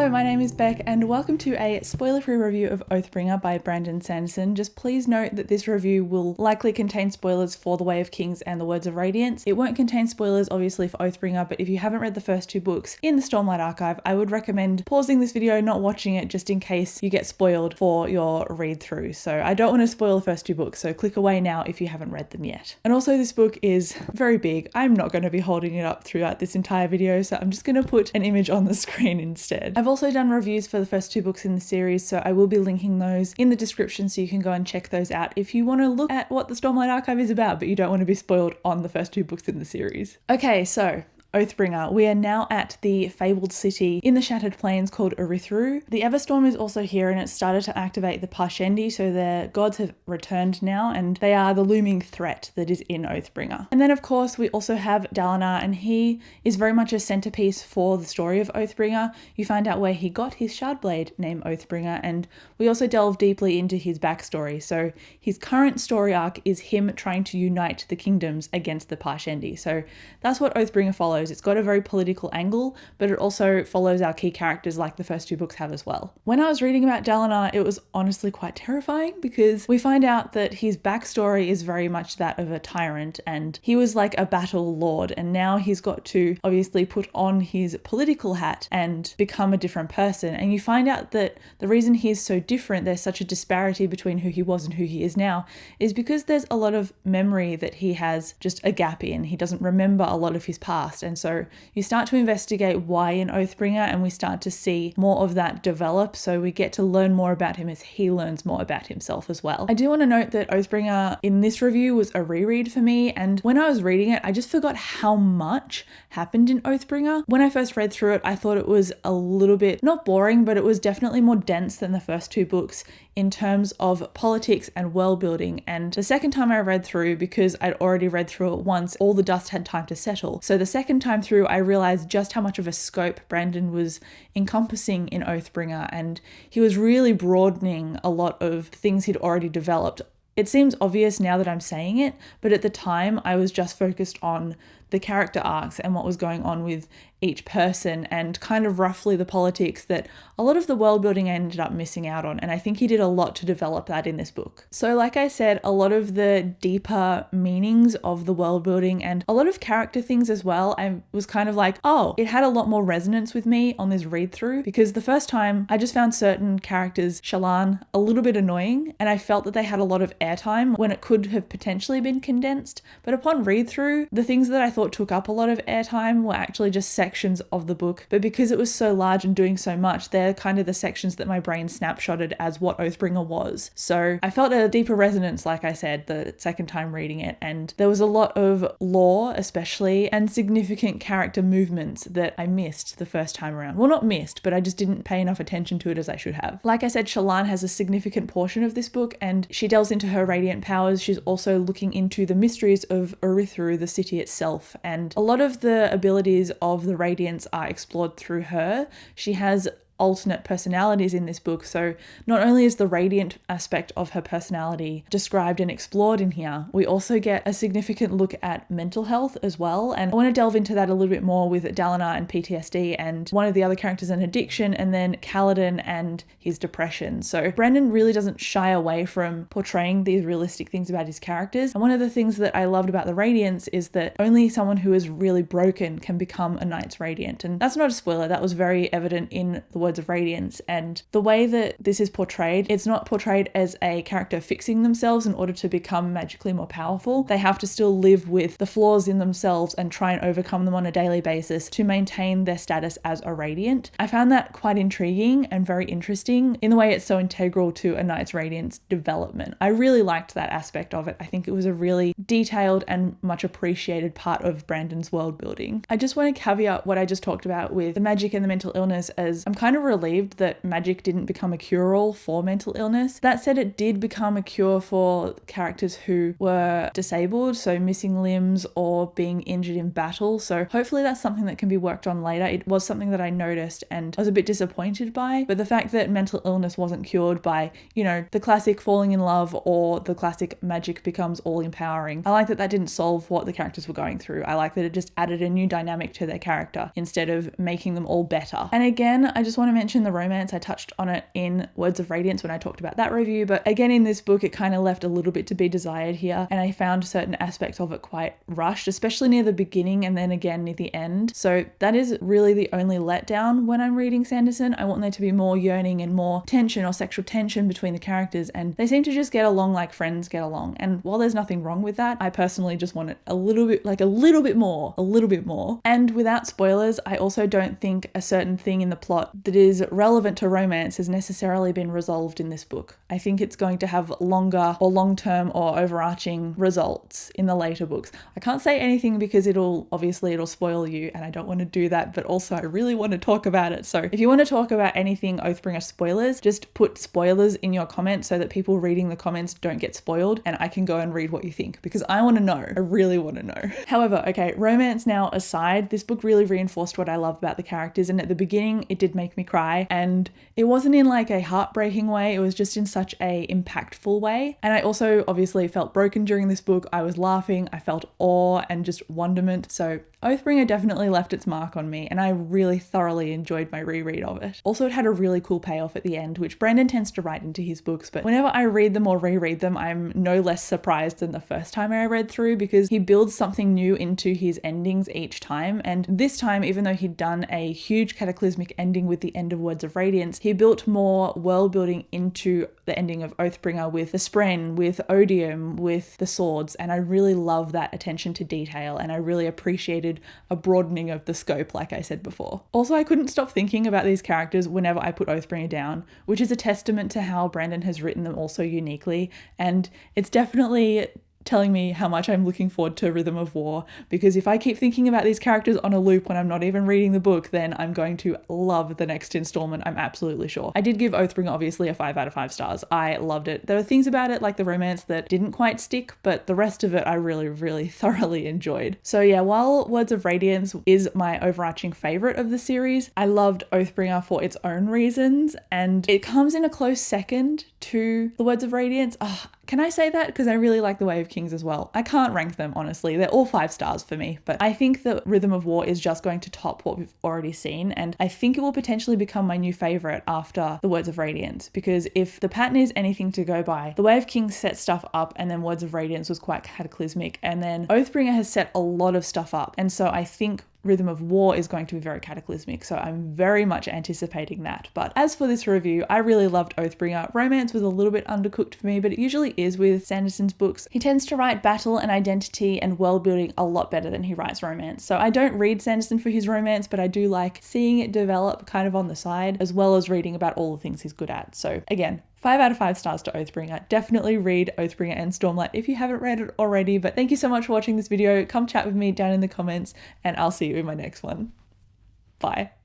Hello, my name is Beck and welcome to a spoiler-free review of Oathbringer by Brandon Sanderson. Just please note that this review will likely contain spoilers for The Way of Kings and The Words of Radiance. It won't contain spoilers obviously for Oathbringer, but if you haven't read the first two books in the Stormlight archive, I would recommend pausing this video, not watching it, just in case you get spoiled for your read through. So I don't want to spoil the first two books, so click away now if you haven't read them yet. And also this book is very big. I'm not going to be holding it up throughout this entire video, so I'm just going to put an image on the screen instead. I've also done reviews for the first two books in the series, so I will be linking those in the description so you can go and check those out if you want to look at what the Stormlight archive is about, but you don't want to be spoiled on the first two books in the series. Okay, so Oathbringer. We are now at the fabled city in the Shattered Plains called Urithru. The Everstorm is also here and it's started to activate the Parshendi, so their gods have returned now and they are the looming threat that is in Oathbringer. And then of course we also have Dalinar, and he is very much a centerpiece for the story of Oathbringer. You find out where he got his shardblade named Oathbringer, and we also delve deeply into his backstory. So his current story arc is him trying to unite the kingdoms against the Parshendi. So that's what Oathbringer follows. It's got a very political angle, but it also follows our key characters like the first two books have as well. When I was reading about Dalinar, it was honestly quite terrifying because we find out that his backstory is very much that of a tyrant, and he was like a battle lord, and now he's got to obviously put on his political hat and become a different person. And you find out that the reason he's so different, there's such a disparity between who he was and who he is now, is because there's a lot of memory that he has just a gap in. He doesn't remember a lot of his past. And so you start to investigate why in Oathbringer, and we start to see more of that develop. So we get to learn more about him as he learns more about himself as well. I do want to note that Oathbringer in this review was a reread for me, and when I was reading it, I just forgot how much happened in Oathbringer. When I first read through it, I thought it was a little bit, not boring, but it was definitely more dense than the first two books in terms of politics and world building. And the second time I read through, because I'd already read through it once, all the dust had time to settle. So the second time through, I realized just how much of a scope Brandon was encompassing in Oathbringer, and he was really broadening a lot of things he'd already developed. It seems obvious now that I'm saying it, but at the time I was just focused on the character arcs and what was going on with each person and kind of roughly the politics that a lot of the world building I ended up missing out on. And I think he did a lot to develop that in this book. So like I said, a lot of the deeper meanings of the world building and a lot of character things as well, I was kind of like, oh, it had a lot more resonance with me on this read through, because the first time I just found certain characters, Shallan, a little bit annoying, and I felt that they had a lot of airtime when it could have potentially been condensed. But upon read through, the things that I thought took up a lot of airtime were actually just sections of the book, but because it was so large and doing so much, they're kind of the sections that my brain snapshotted as what Oathbringer was. So I felt a deeper resonance, like I said, the second time reading it, and there was a lot of lore especially and significant character movements that I missed the first time around. Well, not missed, but I just didn't pay enough attention to it as I should have. Like I said, Shallan has a significant portion of this book, and she delves into her radiant powers. She's also looking into the mysteries of Urithru, the city itself, and a lot of the abilities of the Radiance are explored through her. She has alternate personalities in this book, so not only is the radiant aspect of her personality described and explored in here, we also get a significant look at mental health as well, and I want to delve into that a little bit more with Dalinar and PTSD, and one of the other characters an addiction, and then Kaladin and his depression. So Brandon really doesn't shy away from portraying these realistic things about his characters, and one of the things that I loved about the Radiance is that only someone who is really broken can become a Knight's Radiant, and that's not a spoiler, that was very evident in the Words of Radiance. And the way that this is portrayed, it's not portrayed as a character fixing themselves in order to become magically more powerful. They have to still live with the flaws in themselves and try and overcome them on a daily basis to maintain their status as a Radiant. I found that quite intriguing and very interesting in the way it's so integral to a Knight's Radiance development. I really liked that aspect of it. I think it was a really detailed and much appreciated part of Brandon's world building. I just want to caveat what I just talked about with the magic and the mental illness, as I'm kind of relieved that magic didn't become a cure-all for mental illness. That said, it did become a cure for characters who were disabled, so missing limbs or being injured in battle. So hopefully that's something that can be worked on later. It was something that I noticed and I was a bit disappointed by, but the fact that mental illness wasn't cured by, you know, the classic falling in love or the classic magic becomes all empowering. I like that that didn't solve what the characters were going through. I like that it just added a new dynamic to their character instead of making them all better. And again, I just want want to mention the romance. I touched on it in Words of Radiance when I talked about that review, but again in this book it kind of left a little bit to be desired here, and I found certain aspects of it quite rushed, especially near the beginning and then again near the end. So that is really the only letdown when I'm reading Sanderson. I want there to be more yearning and more tension or sexual tension between the characters, and they seem to just get along like friends get along. And while there's nothing wrong with that, I personally just want it a little bit more. And without spoilers, I also don't think a certain thing in the plot that is relevant to romance has necessarily been resolved in this book. I think it's going to have longer or long-term or overarching results in the later books. I can't say anything because it'll spoil you, and I don't want to do that, but also I really want to talk about it. So if you want to talk about anything Oathbringer spoilers, just put spoilers in your comments so that people reading the comments don't get spoiled and I can go and read what you think, because I want to know. I really want to know. However, okay, romance now aside, this book really reinforced what I love about the characters, and at the beginning it did make me cry, and it wasn't in like a heartbreaking way, it was just in such a impactful way. And I also obviously felt broken during this book. I was laughing, I felt awe and just wonderment. So Oathbringer definitely left its mark on me, and I really thoroughly enjoyed my reread of it. Also, it had a really cool payoff at the end, which Brandon tends to write into his books, but whenever I read them or reread them, I'm no less surprised than the first time I read through, because he builds something new into his endings each time. And this time, even though he'd done a huge cataclysmic ending with the end of Words of Radiance, he built more world building into the ending of Oathbringer with the Spren, with Odium, with the swords, and I really love that attention to detail, and I really appreciated a broadening of the scope, like I said before. Also, I couldn't stop thinking about these characters whenever I put Oathbringer down, which is a testament to how Brandon has written them all so uniquely, and it's definitely telling me how much I'm looking forward to Rhythm of War, because if I keep thinking about these characters on a loop when I'm not even reading the book, then I'm going to love the next installment, I'm absolutely sure. I did give Oathbringer obviously a 5 out of 5 stars. I loved it. There were things about it like the romance that didn't quite stick, but the rest of it I really thoroughly enjoyed. So yeah, while Words of Radiance is my overarching favorite of the series, I loved Oathbringer for its own reasons, and it comes in a close second to the Words of Radiance. Can I say that? Because I really like The Way of Kings as well. I can't rank them, honestly. They're all 5 stars for me, but I think that Rhythm of War is just going to top what we've already seen, and I think it will potentially become my new favorite after The Words of Radiance, because if the pattern is anything to go by, The Way of Kings set stuff up, and then Words of Radiance was quite cataclysmic, and then Oathbringer has set a lot of stuff up, and so I think Rhythm of War is going to be very cataclysmic, so I'm very much anticipating that. But as for this review, I really loved Oathbringer. Romance was a little bit undercooked for me, but it usually is with Sanderson's books. He tends to write battle and identity and world building a lot better than he writes romance. So I don't read Sanderson for his romance, but I do like seeing it develop kind of on the side, as well as reading about all the things he's good at. So again, 5 out of 5 stars to Oathbringer. Definitely read Oathbringer and Stormlight if you haven't read it already. But thank you so much for watching this video. Come chat with me down in the comments, and I'll see you in my next one. Bye.